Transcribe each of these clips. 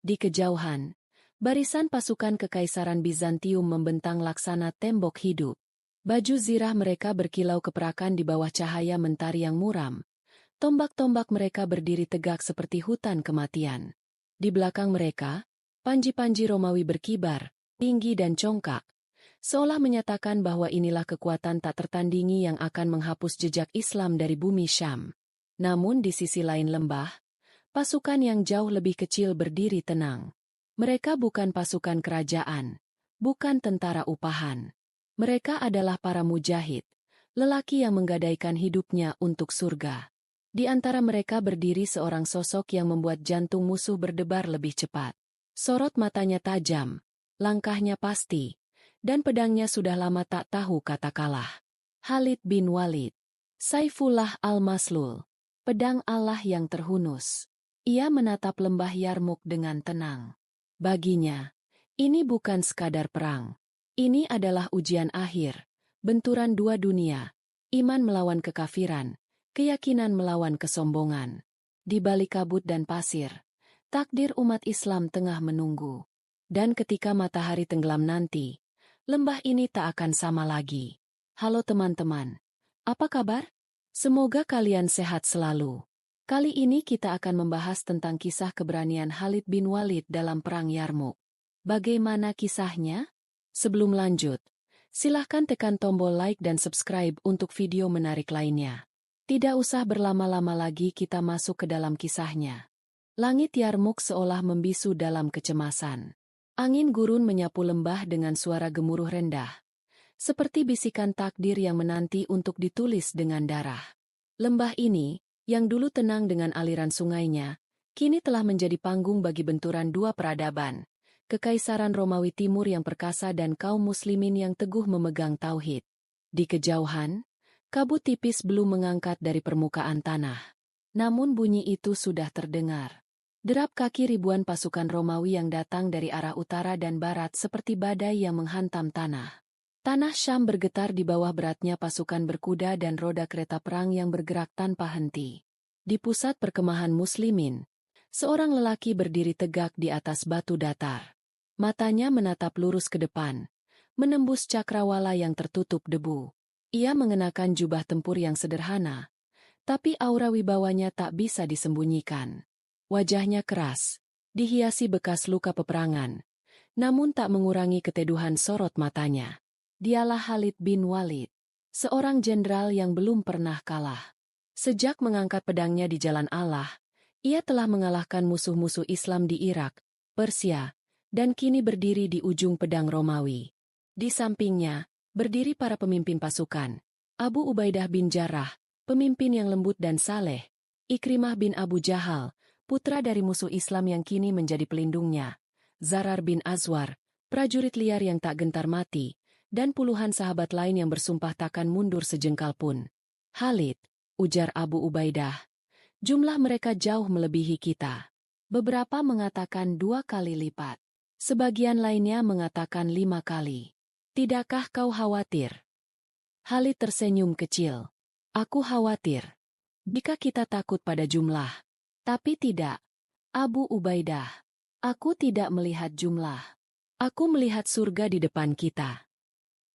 Di kejauhan, barisan pasukan Kekaisaran Bizantium membentang laksana tembok hidup. Baju zirah mereka berkilau keperakan di bawah cahaya mentari yang muram. Tombak-tombak mereka berdiri tegak seperti hutan kematian. Di belakang mereka, panji-panji Romawi berkibar, tinggi dan congkak, seolah menyatakan bahwa inilah kekuatan tak tertandingi yang akan menghapus jejak Islam dari bumi Syam. Namun di sisi lain lembah, pasukan yang jauh lebih kecil berdiri tenang. Mereka bukan pasukan kerajaan, bukan tentara upahan. Mereka adalah para mujahid, lelaki yang menggadaikan hidupnya untuk surga. Di antara mereka berdiri seorang sosok yang membuat jantung musuh berdebar lebih cepat. Sorot matanya tajam, langkahnya pasti, dan pedangnya sudah lama tak tahu kata kalah. Khalid bin Walid, Saifullah al-Maslul, pedang Allah yang terhunus. Ia menatap lembah Yarmuk dengan tenang. Baginya, ini bukan sekadar perang. Ini adalah ujian akhir, benturan dua dunia, iman melawan kekafiran, keyakinan melawan kesombongan. Di balik kabut dan pasir, takdir umat Islam tengah menunggu. Dan ketika matahari tenggelam nanti, lembah ini tak akan sama lagi. Halo teman-teman, apa kabar? Semoga kalian sehat selalu. Kali ini kita akan membahas tentang kisah keberanian Khalid bin Walid dalam Perang Yarmuk. Bagaimana kisahnya? Sebelum lanjut, silahkan tekan tombol like dan subscribe untuk video menarik lainnya. Tidak usah berlama-lama lagi, kita masuk ke dalam kisahnya. Langit Yarmuk seolah membisu dalam kecemasan. Angin gurun menyapu lembah dengan suara gemuruh rendah, seperti bisikan takdir yang menanti untuk ditulis dengan darah. Lembah ini, yang dulu tenang dengan aliran sungainya, kini telah menjadi panggung bagi benturan dua peradaban. Kekaisaran Romawi Timur yang perkasa dan kaum muslimin yang teguh memegang tauhid. Di kejauhan, kabut tipis belum mengangkat dari permukaan tanah. Namun bunyi itu sudah terdengar. Derap kaki ribuan pasukan Romawi yang datang dari arah utara dan barat seperti badai yang menghantam tanah. Tanah Syam bergetar di bawah beratnya pasukan berkuda dan roda kereta perang yang bergerak tanpa henti. Di pusat perkemahan muslimin, seorang lelaki berdiri tegak di atas batu datar. Matanya menatap lurus ke depan, menembus cakrawala yang tertutup debu. Ia mengenakan jubah tempur yang sederhana, tapi aura wibawanya tak bisa disembunyikan. Wajahnya keras, dihiasi bekas luka peperangan, namun tak mengurangi keteduhan sorot matanya. Dialah Khalid bin Walid, seorang jenderal yang belum pernah kalah. Sejak mengangkat pedangnya di jalan Allah, ia telah mengalahkan musuh-musuh Islam di Irak, Persia, dan kini berdiri di ujung pedang Romawi. Di sampingnya, berdiri para pemimpin pasukan, Abu Ubaidah bin Jarrah, pemimpin yang lembut dan saleh, Ikrimah bin Abu Jahal, putra dari musuh Islam yang kini menjadi pelindungnya, Zarar bin Azwar, prajurit liar yang tak gentar mati, dan puluhan sahabat lain yang bersumpah takkan mundur sejengkal pun. Khalid, ujar Abu Ubaidah, jumlah mereka jauh melebihi kita. Beberapa mengatakan 2 kali lipat. Sebagian lainnya mengatakan 5 kali. Tidakkah kau khawatir? Khalid tersenyum kecil. Aku khawatir. Jika kita takut pada jumlah. Tapi tidak. Abu Ubaidah. Aku tidak melihat jumlah. Aku melihat surga di depan kita.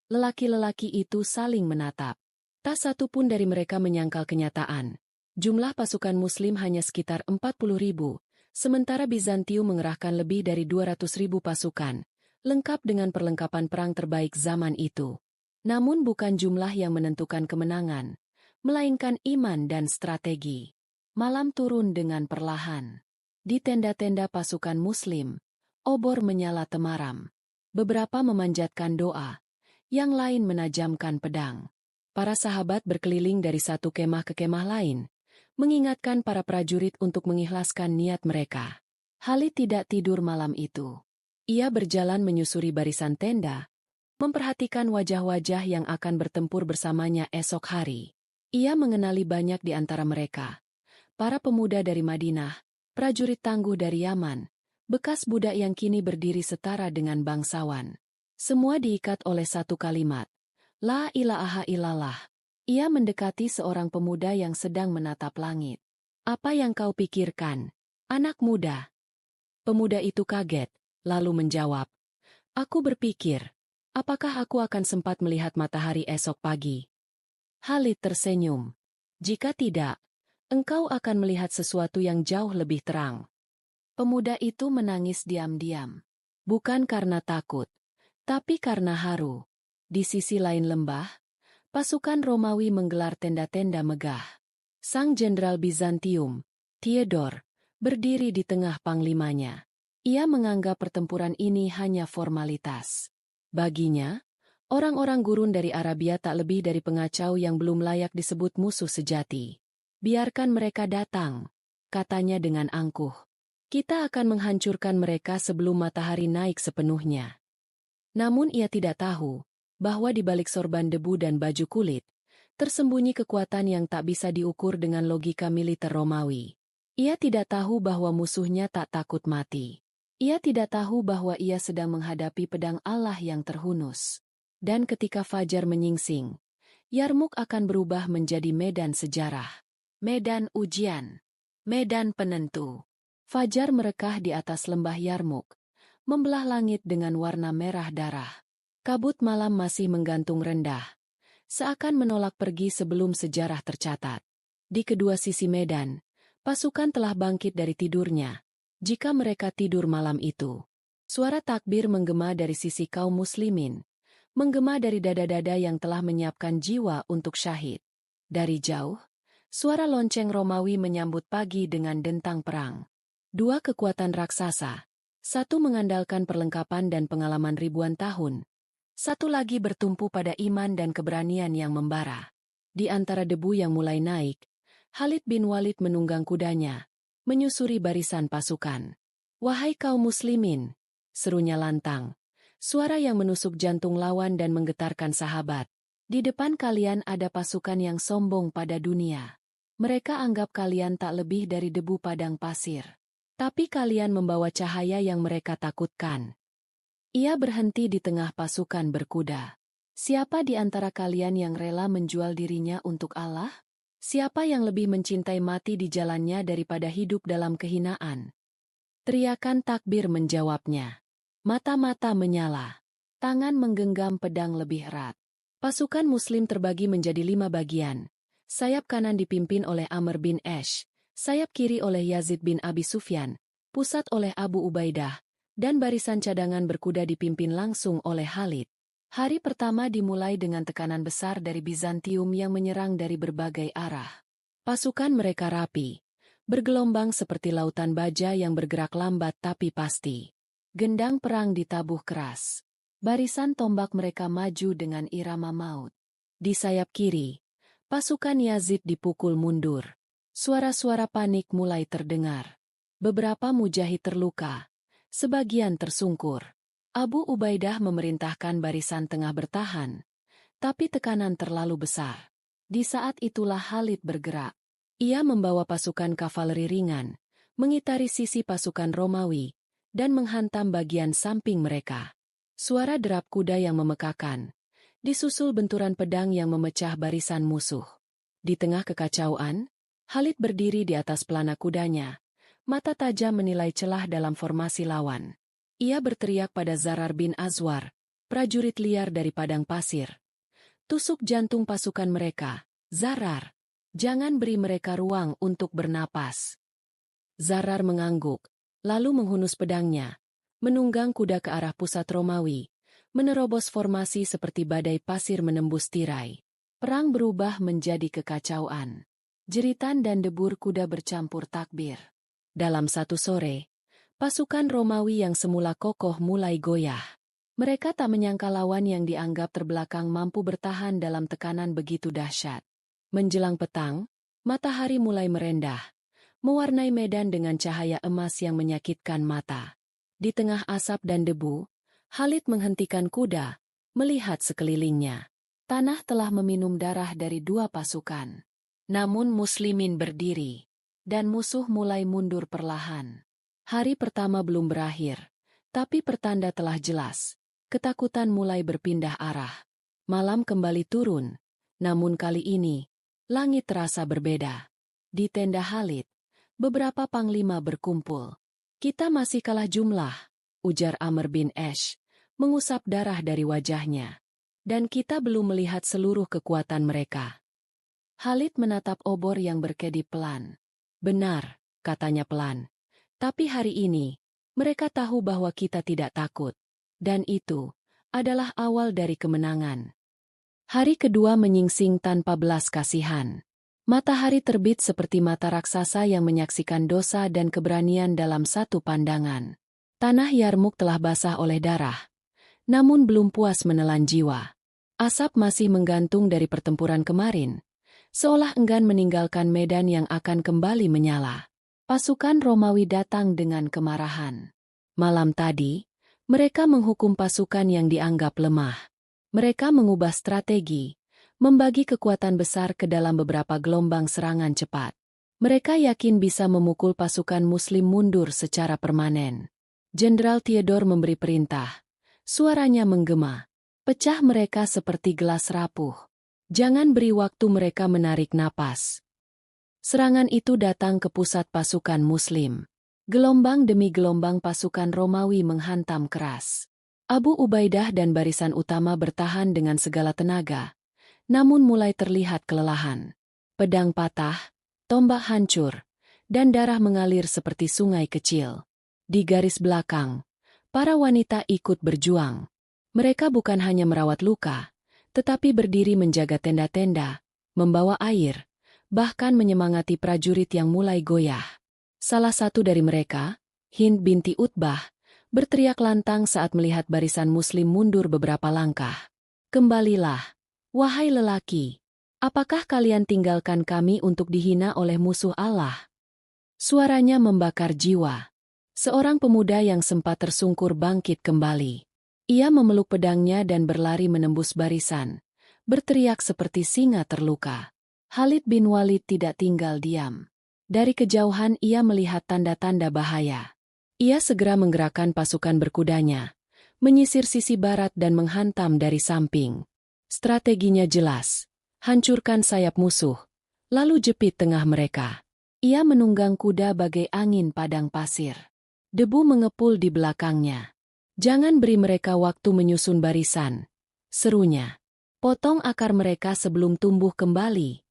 Lelaki-lelaki itu saling menatap. Tak satu pun dari mereka menyangkal kenyataan. Jumlah pasukan muslim hanya sekitar 40.000, sementara Bizantium mengerahkan lebih dari 200.000 pasukan, lengkap dengan perlengkapan perang terbaik zaman itu. Namun bukan jumlah yang menentukan kemenangan, melainkan iman dan strategi. Malam turun dengan perlahan. Di tenda-tenda pasukan muslim, obor menyala temaram. Beberapa memanjatkan doa, yang lain menajamkan pedang. Para sahabat berkeliling dari satu kemah ke kemah lain, mengingatkan para prajurit untuk mengikhlaskan niat mereka. Khalid tidak tidur malam itu. Ia berjalan menyusuri barisan tenda, memperhatikan wajah-wajah yang akan bertempur bersamanya esok hari. Ia mengenali banyak di antara mereka. Para pemuda dari Madinah, prajurit tangguh dari Yaman, bekas budak yang kini berdiri setara dengan bangsawan. Semua diikat oleh satu kalimat. La ilaha illallah. Ia mendekati seorang pemuda yang sedang menatap langit. Apa yang kau pikirkan, anak muda? Pemuda itu kaget, lalu menjawab, "Aku berpikir, apakah aku akan sempat melihat matahari esok pagi?" Khalid tersenyum. "Jika tidak, engkau akan melihat sesuatu yang jauh lebih terang." Pemuda itu menangis diam-diam. Bukan karena takut, tapi karena haru. Di sisi lain lembah, pasukan Romawi menggelar tenda-tenda megah. Sang Jenderal Bizantium, Theodor, berdiri di tengah panglimanya. Ia menganggap pertempuran ini hanya formalitas. Baginya, orang-orang gurun dari Arabia tak lebih dari pengacau yang belum layak disebut musuh sejati. "Biarkan mereka datang," katanya dengan angkuh. "Kita akan menghancurkan mereka sebelum matahari naik sepenuhnya." Namun ia tidak tahu bahwa di balik sorban debu dan baju kulit, tersembunyi kekuatan yang tak bisa diukur dengan logika militer Romawi. Ia tidak tahu bahwa musuhnya tak takut mati. Ia tidak tahu bahwa ia sedang menghadapi pedang Allah yang terhunus. Dan ketika fajar menyingsing, Yarmuk akan berubah menjadi medan sejarah. Medan ujian. Medan penentu. Fajar merekah di atas lembah Yarmuk, membelah langit dengan warna merah darah. Kabut malam masih menggantung rendah, seakan menolak pergi sebelum sejarah tercatat. Di kedua sisi medan, pasukan telah bangkit dari tidurnya, jika mereka tidur malam itu. Suara takbir menggema dari sisi kaum muslimin, menggema dari dada-dada yang telah menyiapkan jiwa untuk syahid. Dari jauh, suara lonceng Romawi menyambut pagi dengan dentang perang. Dua kekuatan raksasa, satu mengandalkan perlengkapan dan pengalaman ribuan tahun, satu lagi bertumpu pada iman dan keberanian yang membara. Di antara debu yang mulai naik, Khalid bin Walid menunggang kudanya, menyusuri barisan pasukan. "Wahai kaum muslimin," serunya lantang, suara yang menusuk jantung lawan dan menggetarkan sahabat. "Di depan kalian ada pasukan yang sombong pada dunia. Mereka anggap kalian tak lebih dari debu padang pasir. Tapi kalian membawa cahaya yang mereka takutkan." Ia berhenti di tengah pasukan berkuda. "Siapa di antara kalian yang rela menjual dirinya untuk Allah? Siapa yang lebih mencintai mati di jalannya daripada hidup dalam kehinaan?" Teriakan takbir menjawabnya. Mata-mata menyala. Tangan menggenggam pedang lebih erat. Pasukan Muslim terbagi menjadi 5 bagian. Sayap kanan dipimpin oleh Amr bin Ash, sayap kiri oleh Yazid bin Abi Sufyan, pusat oleh Abu Ubaidah, dan barisan cadangan berkuda dipimpin langsung oleh Khalid. Hari pertama dimulai dengan tekanan besar dari Bizantium yang menyerang dari berbagai arah. Pasukan mereka rapi, bergelombang seperti lautan baja yang bergerak lambat tapi pasti. Gendang perang ditabuh keras. Barisan tombak mereka maju dengan irama maut. Di sayap kiri, pasukan Yazid dipukul mundur. Suara-suara panik mulai terdengar. Beberapa mujahid terluka. Sebagian tersungkur. Abu Ubaidah memerintahkan barisan tengah bertahan, tapi tekanan terlalu besar. Di saat itulah Khalid bergerak. Ia membawa pasukan kavaleri ringan, mengitari sisi pasukan Romawi, dan menghantam bagian samping mereka. Suara derap kuda yang memekakan, disusul benturan pedang yang memecah barisan musuh. Di tengah kekacauan, Khalid berdiri di atas pelana kudanya, mata tajam menilai celah dalam formasi lawan. Ia berteriak pada Zarar bin Azwar, prajurit liar dari padang pasir. "Tusuk jantung pasukan mereka, Zarar. Jangan beri mereka ruang untuk bernapas." Zarar mengangguk, lalu menghunus pedangnya, menunggang kuda ke arah pusat Romawi, menerobos formasi seperti badai pasir menembus tirai. Perang berubah menjadi kekacauan. Jeritan dan debur kuda bercampur takbir. Dalam satu sore, pasukan Romawi yang semula kokoh mulai goyah. Mereka tak menyangka lawan yang dianggap terbelakang mampu bertahan dalam tekanan begitu dahsyat. Menjelang petang, matahari mulai merendah, mewarnai medan dengan cahaya emas yang menyakitkan mata. Di tengah asap dan debu, Khalid menghentikan kuda, melihat sekelilingnya. Tanah telah meminum darah dari dua pasukan. Namun muslimin berdiri, dan musuh mulai mundur perlahan. Hari pertama belum berakhir, tapi pertanda telah jelas. Ketakutan mulai berpindah arah. Malam kembali turun, namun kali ini, langit terasa berbeda. Di tenda Khalid, beberapa panglima berkumpul. Kita masih kalah jumlah, ujar Amr bin Ash, mengusap darah dari wajahnya. Dan kita belum melihat seluruh kekuatan mereka. Khalid menatap obor yang berkedip pelan. Benar, katanya pelan. Tapi hari ini, mereka tahu bahwa kita tidak takut. Dan itu adalah awal dari kemenangan. Hari kedua menyingsing tanpa belas kasihan. Matahari terbit seperti mata raksasa yang menyaksikan dosa dan keberanian dalam satu pandangan. Tanah Yarmuk telah basah oleh darah. Namun belum puas menelan jiwa. Asap masih menggantung dari pertempuran kemarin. Seolah enggan meninggalkan medan yang akan kembali menyala. Pasukan Romawi datang dengan kemarahan. Malam tadi, mereka menghukum pasukan yang dianggap lemah. Mereka mengubah strategi, membagi kekuatan besar ke dalam beberapa gelombang serangan cepat. Mereka yakin bisa memukul pasukan Muslim mundur secara permanen. Jenderal Theodore memberi perintah. Suaranya menggema. Pecah mereka seperti gelas rapuh. Jangan beri waktu mereka menarik napas. Serangan itu datang ke pusat pasukan Muslim. Gelombang demi gelombang pasukan Romawi menghantam keras. Abu Ubaidah dan barisan utama bertahan dengan segala tenaga. Namun mulai terlihat kelelahan. Pedang patah, tombak hancur, dan darah mengalir seperti sungai kecil. Di garis belakang, para wanita ikut berjuang. Mereka bukan hanya merawat luka, tetapi berdiri menjaga tenda-tenda, membawa air, bahkan menyemangati prajurit yang mulai goyah. Salah satu dari mereka, Hind binti Utbah, berteriak lantang saat melihat barisan Muslim mundur beberapa langkah. Kembalilah, wahai lelaki. Apakah kalian tinggalkan kami untuk dihina oleh musuh Allah? Suaranya membakar jiwa. Seorang pemuda yang sempat tersungkur bangkit kembali. Ia memeluk pedangnya dan berlari menembus barisan, berteriak seperti singa terluka. Khalid bin Walid tidak tinggal diam. Dari kejauhan ia melihat tanda-tanda bahaya. Ia segera menggerakkan pasukan berkudanya, menyisir sisi barat dan menghantam dari samping. Strateginya jelas, hancurkan sayap musuh, lalu jepit tengah mereka. Ia menunggang kuda bagai angin padang pasir. Debu mengepul di belakangnya. Jangan beri mereka waktu menyusun barisan, serunya. Potong akar mereka sebelum tumbuh kembali.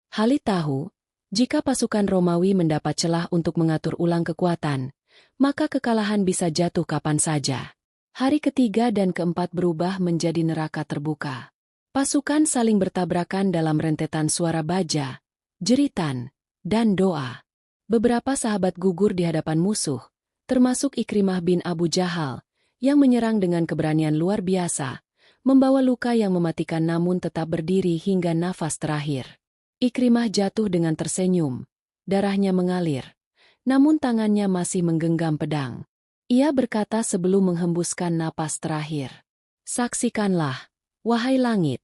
Khalid tahu, jika pasukan Romawi mendapat celah untuk mengatur ulang kekuatan, maka kekalahan bisa jatuh kapan saja. Hari ketiga dan keempat berubah menjadi neraka terbuka. Pasukan saling bertabrakan dalam rentetan suara baja, jeritan, dan doa. Beberapa sahabat gugur di hadapan musuh, termasuk Ikrimah bin Abu Jahal, yang menyerang dengan keberanian luar biasa, membawa luka yang mematikan namun tetap berdiri hingga nafas terakhir. Ikrimah jatuh dengan tersenyum, darahnya mengalir, namun tangannya masih menggenggam pedang. Ia berkata sebelum menghembuskan napas terakhir, "Saksikanlah, wahai langit,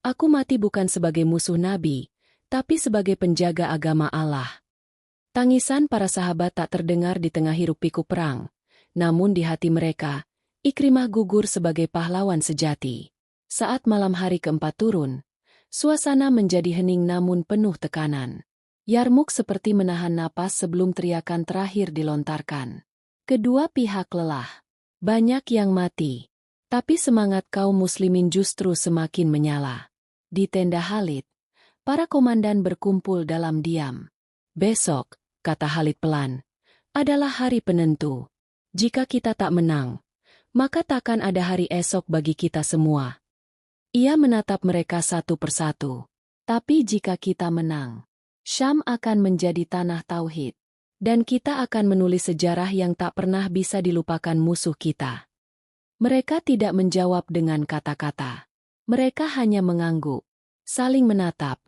aku mati bukan sebagai musuh Nabi, tapi sebagai penjaga agama Allah." Tangisan para sahabat tak terdengar di tengah hiruk-pikuk perang, namun di hati mereka, Ikrimah gugur sebagai pahlawan sejati. Saat malam hari keempat turun, suasana menjadi hening namun penuh tekanan. Yarmuk seperti menahan napas sebelum teriakan terakhir dilontarkan. Kedua pihak lelah. Banyak yang mati. Tapi semangat kaum muslimin justru semakin menyala. Di tenda Khalid, para komandan berkumpul dalam diam. "Besok," kata Khalid pelan, "adalah hari penentu. Jika kita tak menang, maka takkan ada hari esok bagi kita semua." Ia menatap mereka satu persatu. "Tapi jika kita menang, Syam akan menjadi tanah tauhid. Dan kita akan menulis sejarah yang tak pernah bisa dilupakan musuh kita." Mereka tidak menjawab dengan kata-kata. Mereka hanya mengangguk, saling menatap,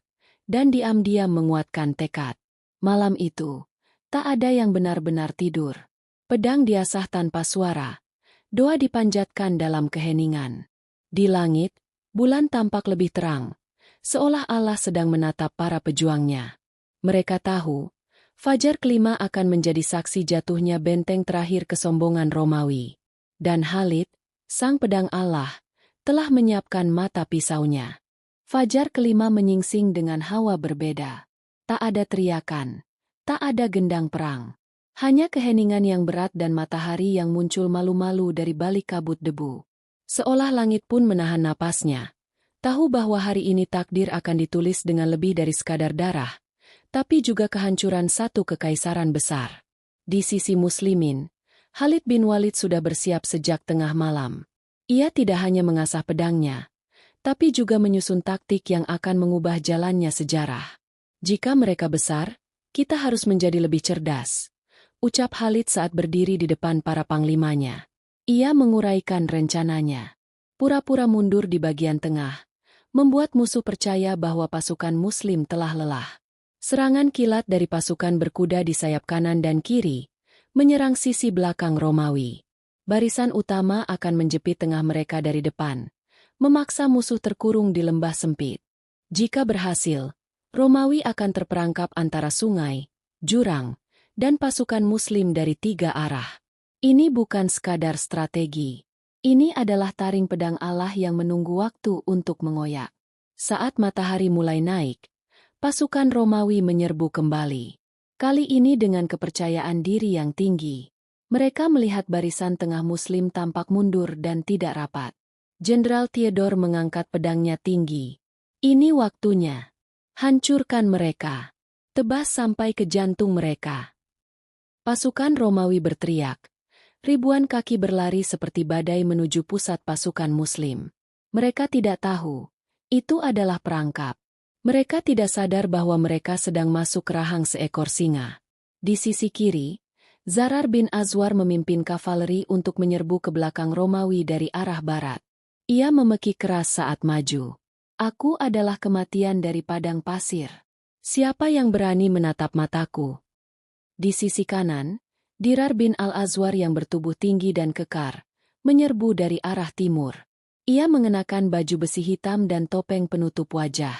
dan diam-diam menguatkan tekad. Malam itu, tak ada yang benar-benar tidur. Pedang diasah tanpa suara. Doa dipanjatkan dalam keheningan. Di langit, bulan tampak lebih terang, seolah Allah sedang menatap para pejuangnya. Mereka tahu, fajar kelima akan menjadi saksi jatuhnya benteng terakhir kesombongan Romawi. Dan Khalid, sang pedang Allah, telah menyiapkan mata pisaunya. Fajar kelima menyingsing dengan hawa berbeda. Tak ada teriakan, tak ada gendang perang. Hanya keheningan yang berat dan matahari yang muncul malu-malu dari balik kabut debu. Seolah langit pun menahan napasnya. Tahu bahwa hari ini takdir akan ditulis dengan lebih dari sekadar darah, tapi juga kehancuran satu kekaisaran besar. Di sisi muslimin, Khalid bin Walid sudah bersiap sejak tengah malam. Ia tidak hanya mengasah pedangnya, tapi juga menyusun taktik yang akan mengubah jalannya sejarah. Jika mereka besar, kita harus menjadi lebih cerdas, ucap Khalid saat berdiri di depan para panglimanya. Ia menguraikan rencananya. Pura-pura mundur di bagian tengah, membuat musuh percaya bahwa pasukan muslim telah lelah. Serangan kilat dari pasukan berkuda di sayap kanan dan kiri, menyerang sisi belakang Romawi. Barisan utama akan menjepit tengah mereka dari depan, memaksa musuh terkurung di lembah sempit. Jika berhasil, Romawi akan terperangkap antara sungai, jurang, dan pasukan muslim dari 3 arah. Ini bukan sekadar strategi. Ini adalah taring pedang Allah yang menunggu waktu untuk mengoyak. Saat matahari mulai naik, pasukan Romawi menyerbu kembali. Kali ini dengan kepercayaan diri yang tinggi. Mereka melihat barisan tengah muslim tampak mundur dan tidak rapat. Jenderal Theodore mengangkat pedangnya tinggi. Ini waktunya. Hancurkan mereka. Tebas sampai ke jantung mereka. Pasukan Romawi berteriak. Ribuan kaki berlari seperti badai menuju pusat pasukan muslim. Mereka tidak tahu. Itu adalah perangkap. Mereka tidak sadar bahwa mereka sedang masuk ke rahang seekor singa. Di sisi kiri, Zarar bin Azwar memimpin kavaleri untuk menyerbu ke belakang Romawi dari arah barat. Ia memeki keras saat maju. Aku adalah kematian dari padang pasir. Siapa yang berani menatap mataku? Di sisi kanan, Dirar bin Al-Azwar yang bertubuh tinggi dan kekar, menyerbu dari arah timur. Ia mengenakan baju besi hitam dan topeng penutup wajah.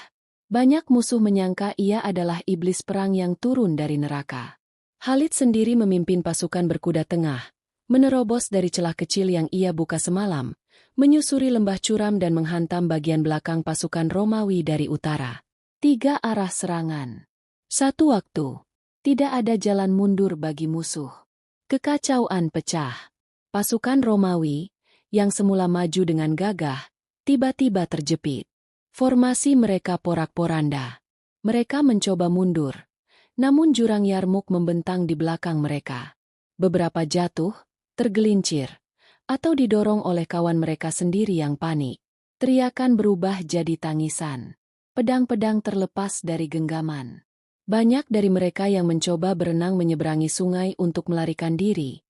Banyak musuh menyangka ia adalah iblis perang yang turun dari neraka. Khalid sendiri memimpin pasukan berkuda tengah, menerobos dari celah kecil yang ia buka semalam, menyusuri lembah curam dan menghantam bagian belakang pasukan Romawi dari utara. 3 arah serangan. Satu waktu. Tidak ada jalan mundur bagi musuh. Kekacauan pecah. Pasukan Romawi, yang semula maju dengan gagah, tiba-tiba terjepit. Formasi mereka porak-poranda. Mereka mencoba mundur, namun jurang Yarmuk membentang di belakang mereka. Beberapa jatuh, tergelincir, atau didorong oleh kawan mereka sendiri yang panik. Teriakan berubah jadi tangisan. Pedang-pedang terlepas dari genggaman. Banyak dari mereka yang mencoba berenang menyeberangi sungai untuk melarikan diri.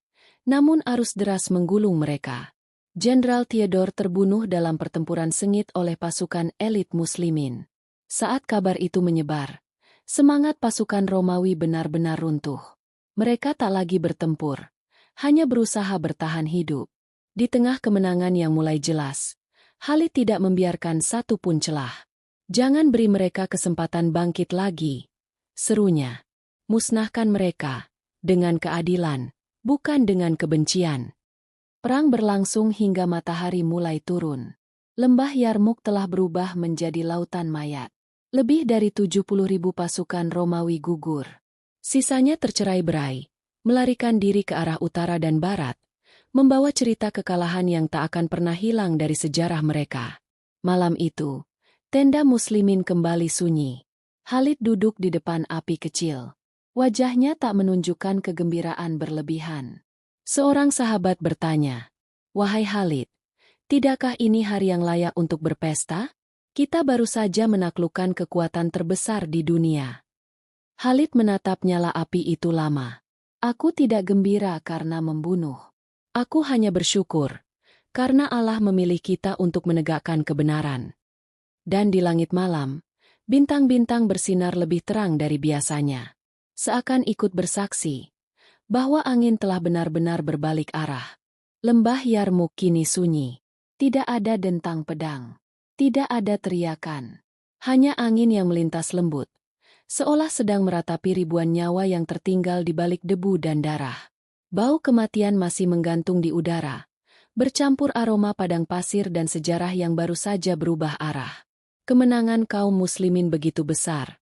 Namun arus deras menggulung mereka. Jenderal Theodore terbunuh dalam pertempuran sengit oleh pasukan elit muslimin. Saat kabar itu menyebar, semangat pasukan Romawi benar-benar runtuh. Mereka tak lagi bertempur, hanya berusaha bertahan hidup. Di tengah kemenangan yang mulai jelas, Khalid tidak membiarkan satu pun celah. Jangan beri mereka kesempatan bangkit lagi, serunya. Musnahkan mereka, dengan keadilan, bukan dengan kebencian. Perang berlangsung hingga matahari mulai turun. Lembah Yarmuk telah berubah menjadi lautan mayat. Lebih dari 70.000 pasukan Romawi gugur. Sisanya tercerai-berai, melarikan diri ke arah utara dan barat, membawa cerita kekalahan yang tak akan pernah hilang dari sejarah mereka. Malam itu, tenda muslimin kembali sunyi. Khalid duduk di depan api kecil. Wajahnya tak menunjukkan kegembiraan berlebihan. Seorang sahabat bertanya, "Wahai Khalid, tidakkah ini hari yang layak untuk berpesta? Kita baru saja menaklukkan kekuatan terbesar di dunia." Khalid menatap nyala api itu lama. "Aku tidak gembira karena membunuh. Aku hanya bersyukur, karena Allah memilih kita untuk menegakkan kebenaran." Dan di langit malam, bintang-bintang bersinar lebih terang dari biasanya. Seakan ikut bersaksi bahwa angin telah benar-benar berbalik arah. Lembah Yarmuk kini sunyi. Tidak ada dentang pedang. Tidak ada teriakan. Hanya angin yang melintas lembut, seolah sedang meratapi ribuan nyawa yang tertinggal di balik debu dan darah. Bau kematian masih menggantung di udara, bercampur aroma padang pasir dan sejarah yang baru saja berubah arah. Kemenangan kaum muslimin begitu besar,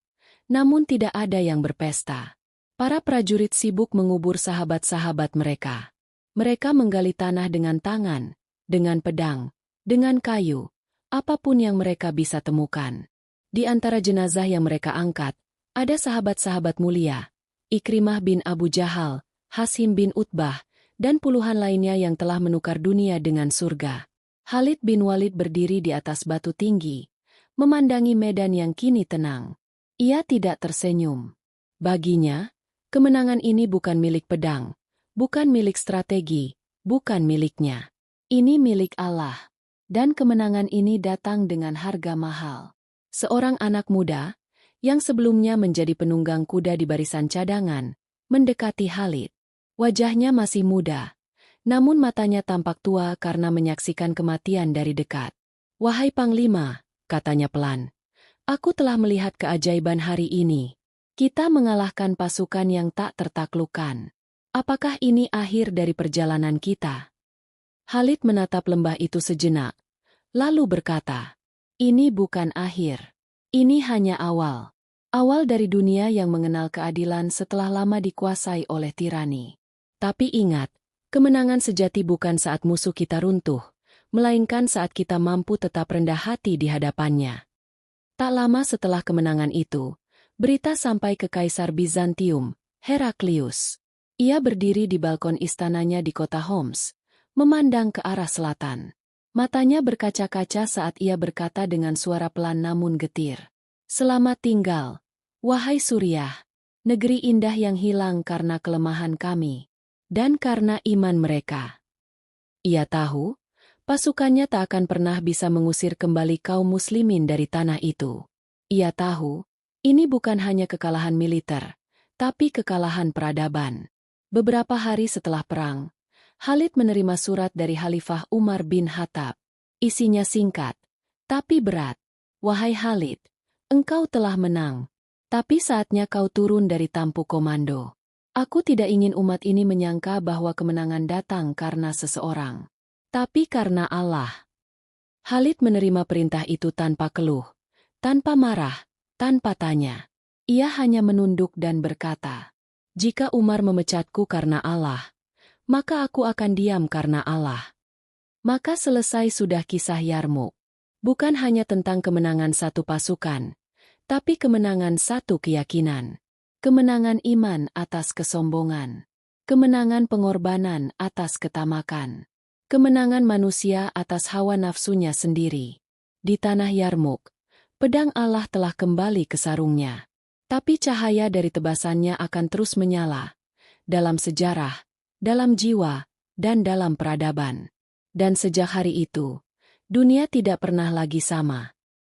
namun tidak ada yang berpesta. Para prajurit sibuk mengubur sahabat-sahabat mereka. Mereka menggali tanah dengan tangan, dengan pedang, dengan kayu, apapun yang mereka bisa temukan. Di antara jenazah yang mereka angkat, ada sahabat-sahabat mulia, Ikrimah bin Abu Jahal, Hasim bin Utbah, dan puluhan lainnya yang telah menukar dunia dengan surga. Khalid bin Walid berdiri di atas batu tinggi, memandangi medan yang kini tenang. Ia tidak tersenyum. Baginya, kemenangan ini bukan milik pedang, bukan milik strategi, bukan miliknya. Ini milik Allah. Dan kemenangan ini datang dengan harga mahal. Seorang anak muda, yang sebelumnya menjadi penunggang kuda di barisan cadangan, mendekati Khalid. Wajahnya masih muda, namun matanya tampak tua karena menyaksikan kematian dari dekat. "Wahai Panglima," katanya pelan, "aku telah melihat keajaiban hari ini. Kita mengalahkan pasukan yang tak tertaklukkan. Apakah ini akhir dari perjalanan kita?" Khalid menatap lembah itu sejenak, lalu berkata, "Ini bukan akhir. Ini hanya awal. Awal dari dunia yang mengenal keadilan setelah lama dikuasai oleh tirani. Tapi ingat, kemenangan sejati bukan saat musuh kita runtuh, melainkan saat kita mampu tetap rendah hati di hadapannya." Tak lama setelah kemenangan itu, berita sampai ke Kaisar Bizantium, Heraklius. Ia berdiri di balkon istananya di kota Homs, memandang ke arah selatan. Matanya berkaca-kaca saat ia berkata dengan suara pelan namun getir, "Selamat tinggal, wahai Suriah, negeri indah yang hilang karena kelemahan kami, dan karena iman mereka." Ia tahu, pasukannya tak akan pernah bisa mengusir kembali kaum muslimin dari tanah itu. Ia tahu, ini bukan hanya kekalahan militer, tapi kekalahan peradaban. Beberapa hari setelah perang, Khalid menerima surat dari Khalifah Umar bin Khattab. Isinya singkat, tapi berat. "Wahai Khalid, engkau telah menang, tapi saatnya kau turun dari tampuk komando. Aku tidak ingin umat ini menyangka bahwa kemenangan datang karena seseorang, tapi karena Allah." Khalid menerima perintah itu tanpa keluh, tanpa marah, tanpa tanya. Ia hanya menunduk dan berkata, "Jika Umar memecatku karena Allah, maka aku akan diam karena Allah." Maka selesai sudah kisah Yarmuk. Bukan hanya tentang kemenangan satu pasukan, tapi kemenangan satu keyakinan. Kemenangan iman atas kesombongan. Kemenangan pengorbanan atas ketamakan. Kemenangan manusia atas hawa nafsunya sendiri. Di tanah Yarmuk, pedang Allah telah kembali ke sarungnya. Tapi cahaya dari tebasannya akan terus menyala. Dalam sejarah, dalam jiwa, dan dalam peradaban. Dan sejak hari itu, dunia tidak pernah lagi sama.